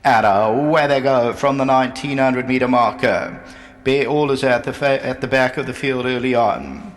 And away they go from the 1900 meter marker. Bear All is at the back of the field early on.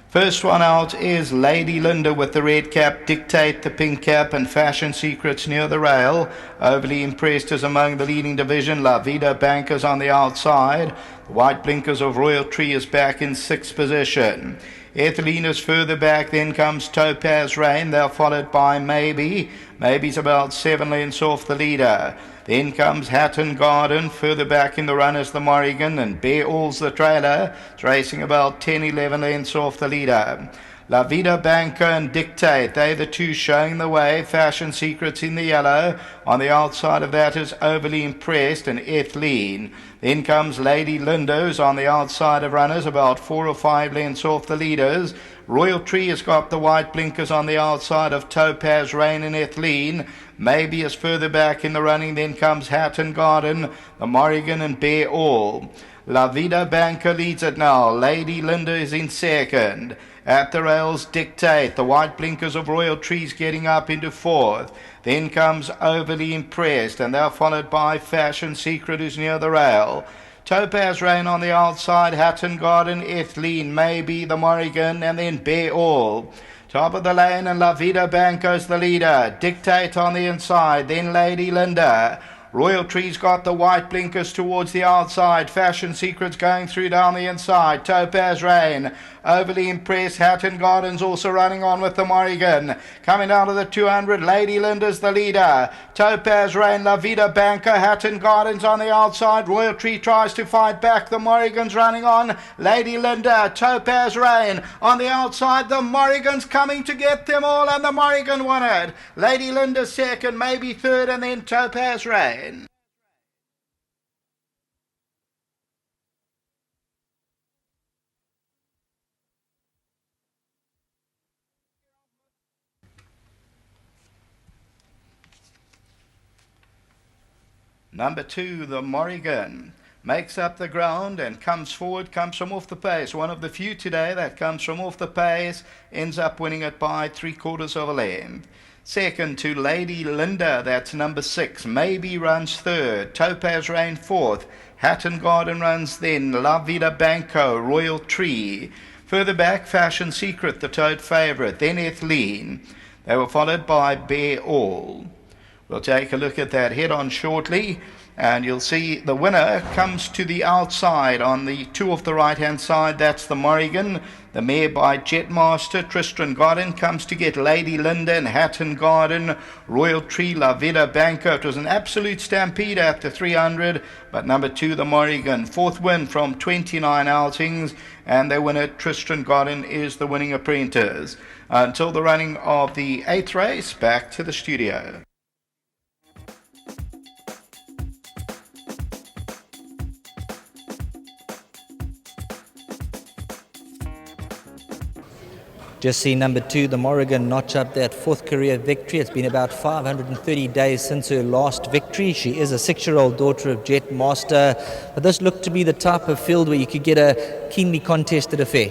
First one out is Lady Linda with the red cap, Dictate the pink cap, and Fashion Secrets near the rail. Overly Impressed is among the leading division. La Vida Bankers on the outside. The white blinkers of Royal Tree is back in sixth position. Ethylene is further back, then comes Topaz Rain. They're followed by Maybe. Maybe's about 7 lengths off the leader. Then comes Hatton Garden, further back in the run is the Morrigan, and Bear All's the trailer. It's racing about 10-11 lengths off the leader. La Vida Banker and Dictate, they the two showing the way. Fashion Secrets in the yellow. On the outside of that is Overly Impressed and Ethylene. Then comes Lady Linda's on the outside of runners, about 4 or 5 lengths off the leaders. Royal Tree has got the white blinkers on the outside of Topaz Rain and Ethylene. Maybe is further back in the running. Then comes Hatton Garden, the Morrigan and Bear All. La Vida Banker leads it now. Lady Linda is in second. At the rails, Dictate. The white blinkers of Royal Trees getting up into fourth. Then comes Overly Impressed, and they're followed by Fashion Secret, who's near the rail. Topaz Rain on the outside, Hatton Garden, Ethylene, Maybe, the Morrigan, and then Bear All. Top of the lane, and La Vida Banco's the leader. Dictate on the inside, then Lady Linda. Royal Tree's got the white blinkers towards the outside. Fashion Secrets going through down the inside. Topaz Rain, Overly Impressed. Hatton Garden's also running on with the Morrigan. Coming down to the 200, Lady Linda's the leader. Topaz Rain, La Vida Banker, Hatton Garden's on the outside. Royal Tree tries to fight back. The Morrigan's running on. Lady Linda, Topaz Rain on the outside. The Morrigan's coming to get them all, and the Morrigan won it. Lady Linda second, Maybe third, and then Topaz Rain. Number 2, the Morrigan, makes up the ground and comes forward, comes from off the pace. One of the few today that comes from off the pace, ends up winning it by 3/4 of a length. Second to Lady Linda, that's number 6. Maybe runs third. Topaz Rain fourth. Hatton Garden runs then. La Vida Banco, Royal Tree. Further back, Fashion Secret, the toad favourite. Then Ethylene. They were followed by Bear All. We'll take a look at that head-on shortly, and you'll see the winner comes to the outside on the 2 off the right-hand side. That's the Morrigan. The mare by Jetmaster, Tristan Garden, comes to get Lady Linda and Hatton Garden, Royal Tree, La Vida Banco. It was an absolute stampede after 300, but number 2, the Morrigan. Fourth win from 29 outings, and the winner, Tristan Garden, is the winning apprentice. Until the running of the 8th race, back to the studio. Just see number 2, the Morrigan, notch up that 4th career victory. It's been about 530 days since her last victory. She is a 6-year-old daughter of Jetmaster. But this looked to be the type of field where you could get a keenly contested affair.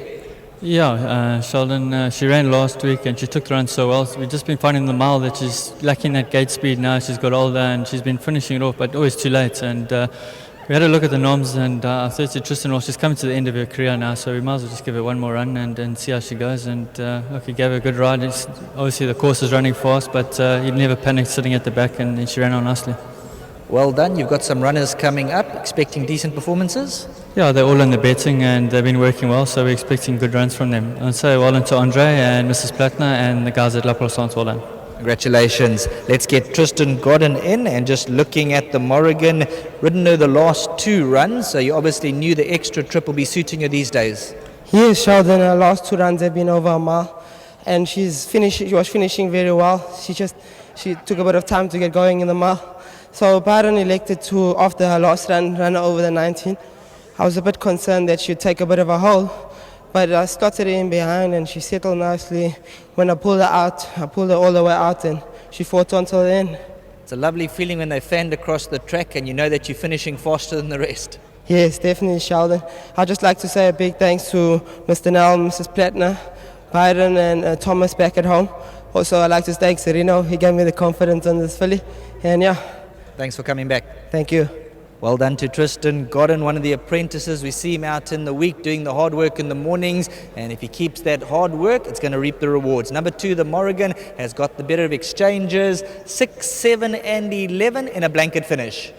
Yeah, Sheldon, she ran last week and she took the run so well. So we've just been finding the mile that she's lacking that gate speed now. She's got older and she's been finishing it off, but always too late. And we had a look at the noms, and I said to Tristan, well, she's coming to the end of her career now, so we might as well just give her one more run and see how she goes. And look, he gave her a good ride. Obviously the course is running fast, but he never panicked sitting at the back, and she ran on nicely. Well done. You've got some runners coming up, expecting decent performances? Yeah, they're all in the betting and they've been working well, so we're expecting good runs from them. And so well done to Andre and Mrs. Plattner and the guys at La Croissance, well done. Congratulations. Let's get Tristan Godden in, and just looking at the Morrigan, ridden her the last 2 runs, so you obviously knew the extra trip will be suiting her these days. Yes, Sheldon, her last 2 runs have been over a mile, and she was finishing very well. She took a bit of time to get going in the mile. So Byron elected to, after her last run her over the 19. I was a bit concerned that she'd take a bit of a hole, but I slotted her in behind and she settled nicely. When I pulled her out, I pulled her all the way out and she fought until the end. It's a lovely feeling when they fanned across the track and you know that you're finishing faster than the rest. Yes, definitely, Sheldon. I'd just like to say a big thanks to Mr. Nell, Mrs. Plattner, Byron and Thomas back at home. Also, I'd like to thank Serino. He gave me the confidence on this filly. And yeah. Thanks for coming back. Thank you. Well done to Tristan Godden, one of the apprentices. We see him out in the week doing the hard work in the mornings, and if he keeps that hard work, it's going to reap the rewards. Number 2, the Morrigan, has got the better of Exchanges, 6, 7 and 11 in a blanket finish.